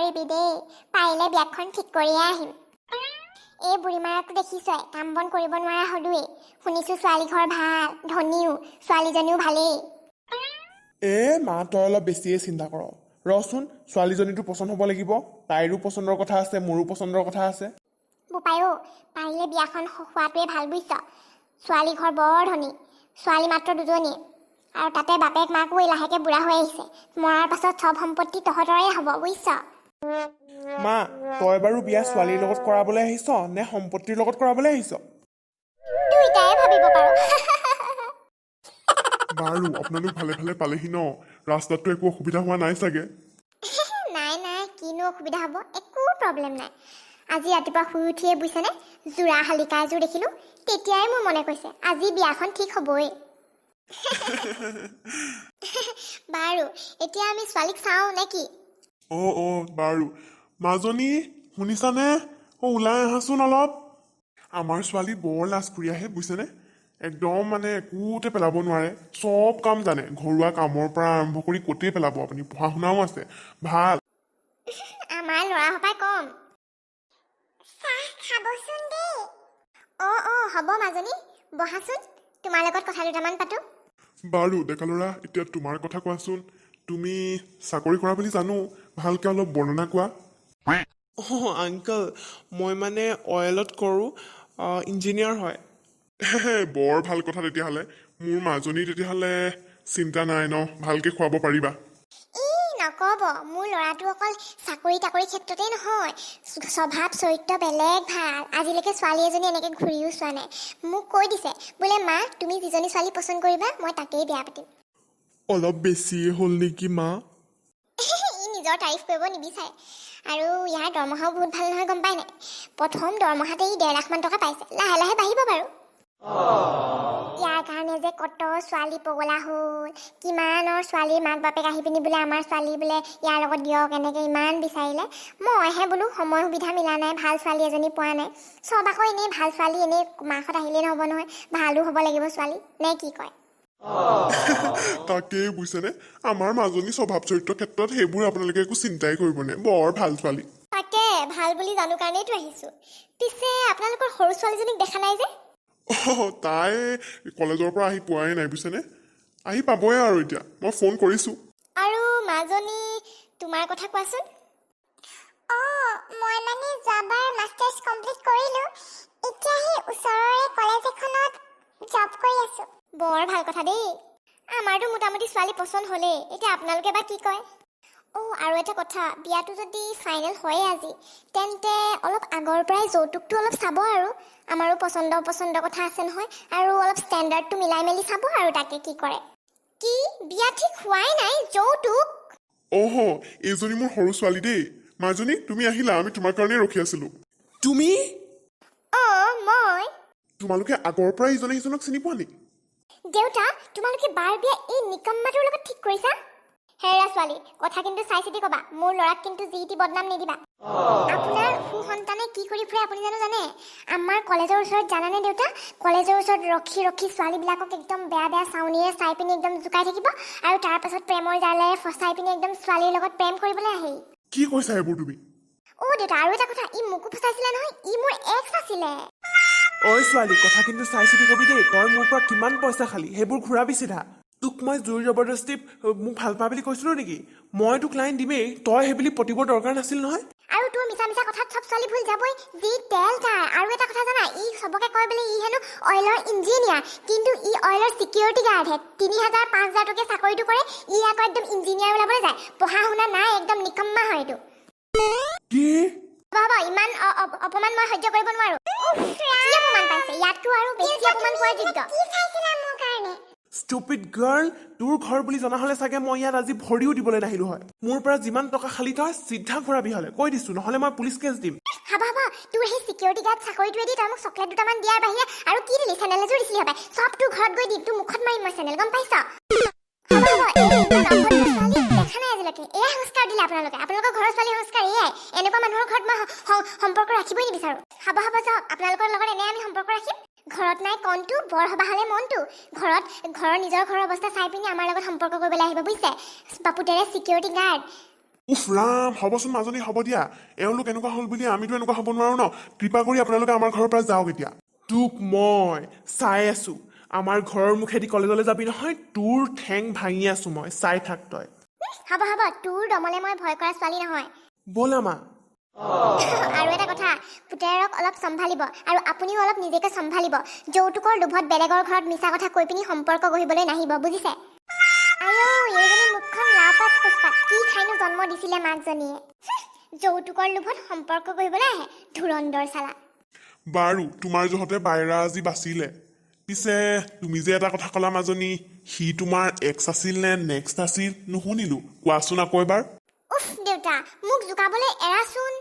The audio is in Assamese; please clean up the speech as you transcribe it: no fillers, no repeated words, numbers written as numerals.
নকৰিবি দেই পাৰিলে বিয়াখন ঠিক কৰিয়ে আহিম এই বুঢ়ীমাৰাকটো দেখিছই কাম বন কৰিব নোৱাৰা হলোৱে শুনিছো ছোৱালী ঘৰ ভাল ধনীও ছোৱালীজনীও ভালেই মা তই অলপ বেছিয়ে চিন্তা কৰ ৰচোন ছোৱালীজনীটো পচন্দ হ'ব লাগিব তাইৰো পচন্দৰ কথা আছে মোৰো পচন্দৰ কথা আছে বোপাইও পাৰিলে বিয়াখন হোৱাটোৱে ভাল বুজিছ ছোৱালী ঘৰ বৰ ধনী ছোৱালী মাত্ৰ দুজনী আৰু তাতে বাপেক মাকো লাহেকে বুঢ়া হৈ আহিছে মৰাৰ পাছত চব সম্পত্তি তহঁতৰে হ'ব বুজিছ মা তই বাৰু বিয়া ছোৱালীৰ লগত কৰাবলৈ আহিছ নে সম্পত্তিৰ লগত কৰাবলৈ আহিছ দুইটাই ভাবিব পাৰো বাৰু আপোনালোক ভালে ভালে পালেহি ন ৰাস্তাততো একো অসুবিধা হোৱা নাই চাগে নাই নাই কিনো অসুবিধা হ'ব একো প্ৰব্লেম নাই আজি ৰাতিপুৱা শুই উঠিয়ে বুজিছেনে জোৰা শালিকা এযোৰ দেখিলো তেতিয়াই মোৰ মনে কৈছে আজি বিয়াখন ঠিক হ'বই বাৰু এতিয়া আমি ছোৱালীক চাওঁ নে কি বাৰু মাজনী শুনিছানে ওলাই আহাচোন অলপ আমাৰ ছোৱালী বৰ লাজকুৰীয়াহে বুজিছেনে একদম মানে একোতে পেলাব নোৱাৰে চব কাম জানে ঘৰুৱা কামৰ পৰা আৰম্ভ কৰি ক'তেই পেলাব আপুনি পঢ়া শুনাও আছে ভাল আমাৰ ল'ৰা সপাই কম চাহ খাবচোন দেই হ'ব মাজনী বহাচোন তোমাৰ লগত কথা দুটামান পাতো বাৰু ডেকা ল'ৰা এতিয়া তোমাৰ কথা কোৱাচোন তুমি চাকৰি কৰা বুলি জানো ভালকৈ অলপ বৰ্ণনা কোৱা আংকল মই মানে অইলত কৰোঁ ইঞ্জিনিয়াৰ হয় বৰ ভাল কথা তেতিয়াহ'লে মোৰ মাজনী তেতিয়াহ'লে চিন্তা নাই ন ভালকৈ খুৱাব পাৰিবা নকব মোৰ ল'ৰাটো অকল চাকৰি তাকৰি ক্ষেত্ৰতেই নহয় স্বভাৱ চৰিত্ৰ বেলেগ ভাল আজিলৈকে ছোৱালী এজনী এনেকৈ ঘূৰিও চোৱা নাই মোক কৈ দিছে বোলে মা তুমি যিজনী ছোৱালী পচন্দ কৰিবা মই তাকেই বিয়া পাতিম অলপ বেছিয়ে হ'ল নেকি মা ই নিজৰ তাৰিফ কৰিব নিবিচাৰে আৰু ইয়াৰ দৰমহাও বহুত ভাল নহয় গম পাই নাই প্ৰথম দৰমহাতে ই 1.5 লাখ মান টকা পাইছে লাহে লাহে বাঢ়িব বাৰু ইয়াৰ কাৰণে যে কত ছোৱালী পগলা হ'ল কিমানৰ ছোৱালীৰ মাক বাপেক আহি পিনি বোলে আমাৰ ছোৱালী বোলে ইয়াৰ লগত দিয়ক এনেকৈ ইমান বিচাৰিলে মইহে বোলো সময় সুবিধা মিলা নাই ভাল ছোৱালী এজনী পোৱা নাই চব আকৌ এনেই ভাল ছোৱালী এনেই মাকত আহিলেই নহ'ব নহয় ভালো হ'ব লাগিব ছোৱালী নে কি কয় তাকেই বুজিছেনে আমাৰ মাজনী স্বভাৱ চৰিত্ৰৰ ক্ষেত্ৰত সেইবোৰ আপোনালোকে একো চিন্তাই কৰিব নে বৰ ভাল ছোৱালী তাকে ভাল বুলি জানো কাৰণেইতো আহিছোঁ পিছে আপোনালোকৰ সৰু ছোৱালীজনীক দেখা নাই যে তাই কলেজৰ পৰা আহি পোৱাই নাই বুজিছেনে আহি পাবই আৰু এতিয়া মই ফোন কৰিছোঁ আৰু মাজনী তোমাৰ কথা কোৱাচোন মই মানে যোৱাবাৰ মাষ্টাৰ্ছ কমপ্লিট কৰিলোঁ এতিয়া সেই ওচৰৰে কলেজ এখনত জব কৰি আছোঁ বৰ ভাল কথা দেই আমাৰতো মোটামুটি ছোৱালী পচন্দ হ'লেই এতিয়া আপোনালোকে বা কি কয় আৰু এটা কথা বিয়াটো যদি ফাইনেল হয়ে আজি তেন্তে অলপ আগৰ পৰাই যৌতুকটো অলপ চাব আৰু আমাৰো পচন্দ কথা আছে নহয় আৰু অলপ ষ্টেণ্ডাৰ্ডটো মিলাই মেলি চাব আৰু তাকে কি কৰে কি বিয়া ঠিক হোৱাই নাই যৌতুক এইজনী মোৰ সৰু ছোৱালী দেই মাজনী তুমি আহিলা আমি তোমাৰ কাৰণে ৰখি আছিলোঁ তুমি মই তোমালোকে আগৰ পৰা ইজনে সিজনক চিনি পোৱা নেকি দেউতা তোমালোকে বাৰ বিয়া এই নিকম্মাটোৰ লগত ঠিক কৰিছা হেৰা ছোৱালী কথা কিন্তু চাই চিতি কবা মোৰ ল'ৰাক কিন্তু যি টি বদনাম নিদিবা আপোনাৰ সুসন্তানে কি কৰি ফুৰে আপুনি জানে আমাৰ কলেজৰ ওচৰত জানানে দেউতা কলেজৰ ওচৰত ৰখি ৰখি ছোৱালীবিলাকক একদম বেয়া বেয়া চাউনিৰে চাই পিনি একদম জোকাই থাকিব আৰু তাৰ পাছত প্ৰেমৰ জালেৰে ফচাই পিনি একদম ছোৱালীৰ লগত প্ৰেম কৰিবলৈ আহে কি কৈছা এইবোৰ তুমি দেউতা আৰু এটা কথা ই মোকো ফচাইছিলে নহয় ই মোৰ এক্স আছিলে ঐ ছোৱালী কথা কিন্তু চাই চিতি কবি দেই তই মোৰ পৰা কিমান পইচা খালি সেইবোৰ ঘূৰাবি চিধা তোক মই জোৰ জবৰদস্তি মোক ভাল পা বুলি কৈছিলো নেকি মই তোক লাইন দিমেই তই সেইবুলি পতিবৰ দৰকাৰ নাছিল নহয় আৰু তোৰ মিছা মিছা কথাত চব ছোৱালী ভুল যাবই যি তেল তাৰ আৰু এটা কথা জানা ই সবকে কয় বোলে ই হেনো অইলৰ ইঞ্জিনিয়াৰ কিন্তু ই অইলৰ চিকিউৰিটি গাৰ্ডহে 3,000-5,000 টকীয়া চাকৰিটো কৰে ই আকৌ একদম ইঞ্জিনিয়াৰ ওলাবলৈ যায় পঢ়া শুনা নাই একদম নিকম্মা হয় এইটো কি ইমান অপমান মই সহ্য কৰিব নোৱাৰো কি অপমান পাইছে ইয়াতকৈ আৰু বেছি অপমান পোৱাৰ যোগ্য কি চাইছিলা মোৰ কাৰণে ষ্টুপিড গাৰ্ল তোৰ ঘৰ বুলি জনা হলে চাগে মই ইয়াত আজি ভৰিও দিবলৈ নাহিলো হয় মোৰ পৰা যিমান টকা খালি তই চিধা ঘূৰাবি হলে কৈ দিছো নহলে মই পুলিচ কেছ দিম হাবা তোৰ সেই চিকিউৰিটি গাৰ্ড চাকৰিটোৱেদি তই মোক চকলেট দুটামান দিয়াৰ বাহিৰে আৰু কি দিলি চেনেল এযোৰ দিছিলি হবাই চব তোৰ ঘৰত গৈ দিম তোৰ মুখত মাৰিম মই চেনেল গম পাইছ দেখা নাই আজিলৈকে এয়া সংস্কাৰ দিলে আপোনালোকৰ ঘৰৰ ছোৱালী সংস্কাৰ এয়াই এনেকুৱা মানুহৰ ঘৰত মই সম্পৰ্ক ৰাখিবই নিবিচাৰো হাবা যাওক আপোনালোকৰ লগত এনে আমি সম্পৰ্ক ৰাখিম ঘৰত নাই কণটো বৰ সভা হলে মনটো ঘৰৰ নিজৰ ঘৰৰ অৱস্থা চাই পিনি আমাৰ লগত সম্পৰ্ক কৰিবলৈ আহিব বুজিছে বাপুতেৰে চিকিউৰিটি গাৰ্ড উফ ৰাম হ'বচোন মাজনী হ'ব দিয়া এওঁলোক এনেকুৱা হ'ল বুলি আমিতো এনেকুৱা হ'ব নোৱাৰো ন কৃপা কৰি আপোনালোকে আমাৰ ঘৰৰ পৰা যাওক এতিয়া তোক মই চাই আছো আমাৰ ঘৰৰ মুখেদি কলেজলৈ যাবি নহয় তোৰ ঠেং ভাঙি আছো মই চাই থাক তই হ'ব হ'ব তোৰ দমলে মই ভয় কৰা ছোৱালী নহয় ব'লা মা আৰু এটা কথা পুতেৰক অলপ চম্ভালিব আৰু আপুনিও অলপ নিজকে চম্ভালিব যৌতুকৰ লোভত বেলেগৰ ঘৰত মিছা কথা কৈ পিনি সম্পৰ্ক গঢ়িবলৈ নাহিব বুজিছে আইও এইজনী মুখখন লাপাত পুষ্পাত কি খাইনো জন্ম দিছিলে মাকজনীয়ে যৌতুকৰ লোভত সম্পৰ্ক গঢ়িবলৈ আহে ধুৰন্দৰ চালা বাৰু তোমাৰ জহতে বাইৰা আজি বাচিলে পিছে তুমি যে এটা কথা ক'লা মাজনী সি তোমাৰ এক্স আছিল নে নেক্সট আছিল নুশুনিলো কোৱাচোন আকৌ এবাৰ উফ দেউতা মোক জোকাবলৈ এৰাচোন